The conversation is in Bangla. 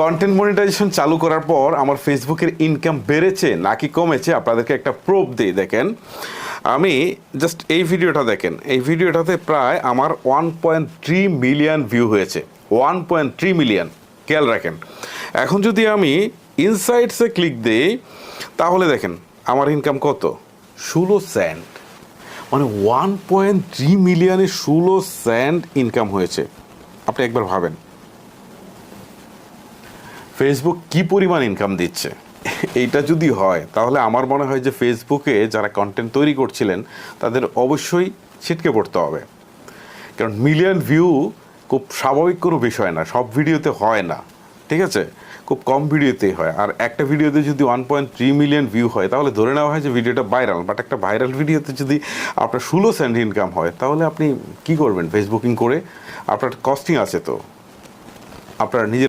কন্টেন্ট মনিটাইজেশন চালু করার পর আমার ফেসবুকের ইনকাম বেড়েছে নাকি কমেছে আপনাদেরকে একটা প্রুফ দিই। দেখেন, আমি জাস্ট এই ভিডিওটা দেখেন, এই ভিডিওটাতে প্রায় আমার 1.3 মিলিয়ন ভিউ হয়েছে। 1.3 মিলিয়ন, খেয়াল রাখেন। এখন যদি আমি ইনসাইটসে ক্লিক দিই তাহলে দেখেন আমার ইনকাম কত, 16 সেন্ট। মানে 1.3 মিলিয়নে 16 সেন্ট ইনকাম হয়েছে। আপনি একবার ভাবেন ফেসবুক কি পরিমাণ ইনকাম দিচ্ছে। এইটা যদি হয় তাহলে আমার মনে হয় যে ফেসবুকে যারা কন্টেন্ট তৈরি করছিলেন তাদের অবশ্যই ছিটকে পড়তে হবে। কারণ মিলিয়ন ভিউ খুব স্বাভাবিক কোনো বিষয় না, সব ভিডিওতে হয় না, ঠিক আছে, খুব কম ভিডিওতেই হয়। আর একটা ভিডিওতে যদি 1.3 মিলিয়ন ভিউ হয় তাহলে ধরে নেওয়া হয় যে ভিডিওটা ভাইরাল। বাট একটা ভাইরাল ভিডিওতে যদি আপনার 16 সেন্ট ইনকাম হয় তাহলে আপনি কি করবেন ফেসবুকিং করে? আপনার কস্টিং আছে তো, আপনার নিজের